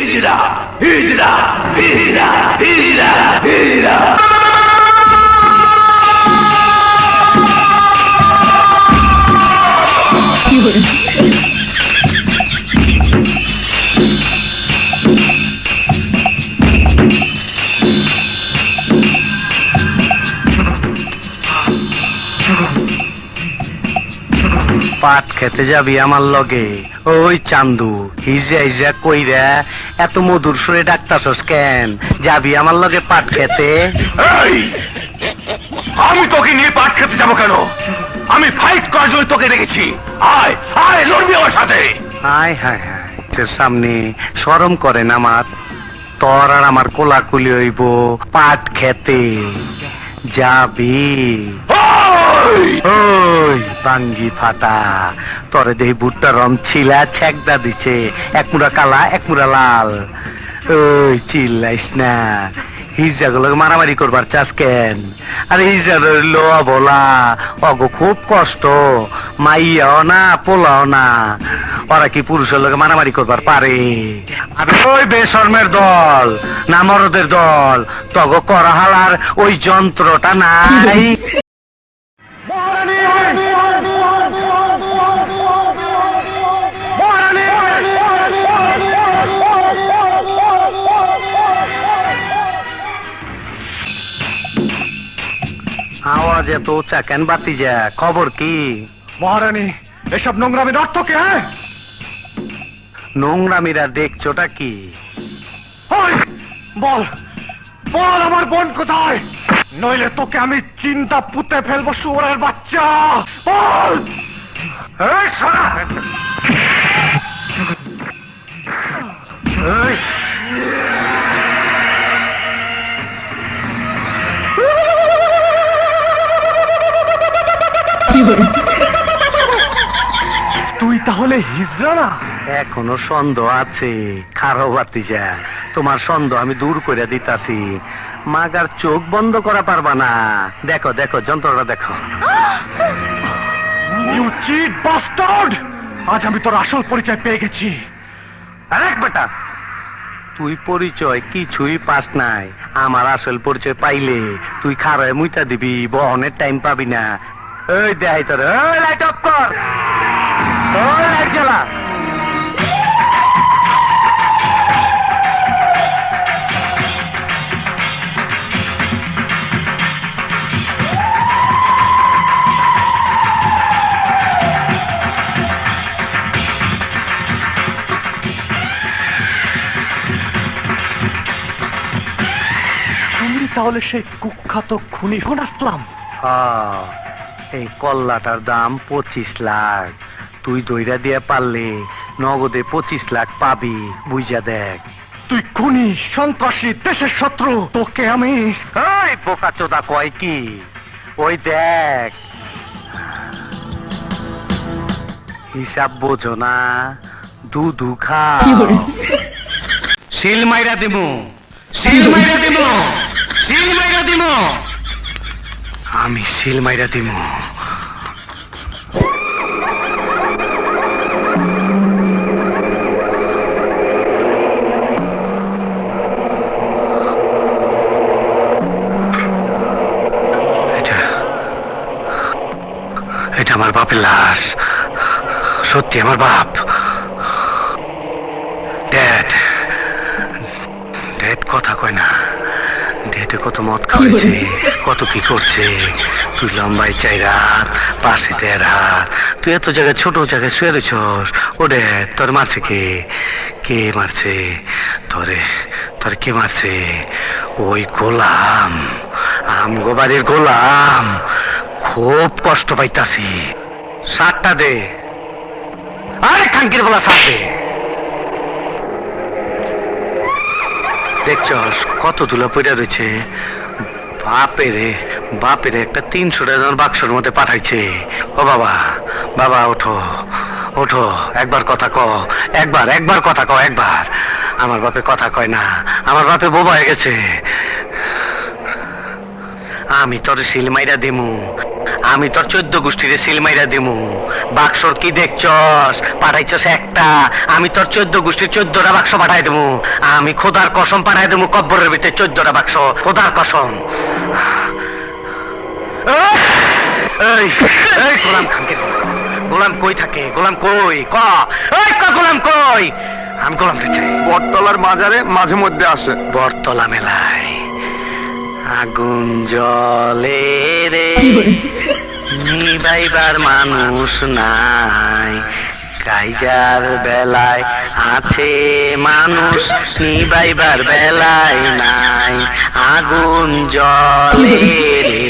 হিজড়া হিজড়া হিজড়া হিজড়া হিজড়া। পাট খেতে যাবি আমার লগে? ওই চান্দু, হিজা হিজা কইরা এত মধুর সুরে ডাকতাছস কেন? যাবি আমার লগে পাট খেতে? এই, আমি তোকে নিয়ে পাট খেতে যাবো কেন? আমি ফাইট করার জন্য তোকে রেখেছি। আয় আয়, লড়বি আমার সাথে। হায় হায় হায়, তোর সামনে শরম করে না আমার? তোর আর আমার কোলাকুলি হইব পাট খেতে। যাবি? ওই বাঙ্গি ফাটা, তরে দেহি বুটটা রং ছিলা ছেকদা দিছে, এক মুড়া কালা এক মুড়া লাল। ওই চিল্লাইস না, হিজড়াগুলোকে মারামারি করবার চাস কেন? আরে হিজড়া লোয়া বলা অগো খুব কষ্ট, মাইয়াও না পোলাও না, ওরা কি পুরুষের লোকে মারামারি করবার পারে? আরে ওই বেশর্মের দল না মরদের দল, তগ করা হালার ওই যন্ত্রটা নাই। আওয়াজ এত উঁচা কেন বাতি যা? খবর কি? মহারানী, এসব নোংরামির অর্থ কে? নোংরামিরা দেখছোটা কি? বল বল, আমার বোন কোথায়? নইলে তোকে আমি চিন্তা পুঁতে ফেলবো, শুয়োরের বাচ্চা। বল। এই শালা! এই! তুই তাহলে হিজড়া না? এখনো সন্দেহ আছে? খারো বাতি যা, তোমার সন্দেহ আমি দূর করে দিতাছি। মাগার চোখ বন্ধ করা পারবা না। দেখো দেখো যন্ত্রটা দেখো। You cheat bastard! আজ আমি তোর আসল পরিচয় পেয়ে গেছি। আরেক বেটা, তুই পরিচয় কিছুই পাস নাই। আমার আসল পরিচয় পাইলে তুই খারোয় মুইটা দিবি, বহনের টাইম পাবি না। এই দেখাই তোর, লাইট অফ কর, লাইট জ্বালা। তাহলে সেই কুখ্যাত খুনি হন আসলাম। এই কল্লাটার দাম 25 লাখ। তুই দইরা দিয়ে পারলে নগদে 25 লাখ পাবি, বুঝা দেখ। তুই খুনি, সন্ত্রাসী, দেশের শত্রু, তোকে আমি। ওই বোকা চোদা কয় কি? ওই দেখ, হিসাব বোঝো না, দুধু খা। শিল মাইরা দিমু, শিল মাইরা দিমু, শিল মাইরা দিমু, আমি শিল মাইরা দিমু। এটা আমার বাপের লাশ, সত্যি আমার বাপ। ড্যাড, ড্যাড কথা কয় না। ডেটে কত মদ খাওয়াইছে, কত কি করছে। তুই লম্বাই 4 হাত, পাশে 1.5 হাত, তুই এত জায়গায় ছোট জায়গায় শুয়ে রয়েছস। ও ড্যাড, তোর মারছে কে? কে মারছে তোরে? তোরে কে মারছে? ওই গোলাম, আমগো বাড়ির গোলাম। খুব কষ্ট পাইতাছি। 7টা দে। আরে খাঙ্কির বলা 7 দে। দেখছস কত ধুলা পড়ে রয়েছে। বাপেরে বাপেরে একটা 300 টাকা বাক্সের মধ্যে পাঠাইছে। ও বাবা, বাবা ওঠো ওঠো, একবার কথা ক, একবার কথা ক, একবার। আমার বাপে কথা কয় না, আমার বাপে বোবা হয়ে গেছে। আমি তোর শিল মাইরা দিমু, আমি তোর 14 গোষ্ঠীরে সিল মাইরা দিমু। বাক্সর কি দেখছস? পাঠাইছস একটা, আমি তোর 14 গোষ্ঠীর 14টা বাক্স পাঠাই দেবো। আমি খোদার কসম পাঠাই দেবো, কব্বরের ভিতরে 14টা বাক্স, খোদার কসম। এই এই গোলাম খানকে, গোলাম কই থাকে? গোলাম কই? ক এই ক গোলাম কই? আমি গোলামটা চাই। বটতলার বাজারে মাঝে মধ্যে আসে। বটতলা মেলায় আগুন জলে রে, নিবাইবার মানুষ নাই। কাইজার বেলায় আছে মানুষ, নিবাইবার বেলায় নাই। আগুন জলে রে,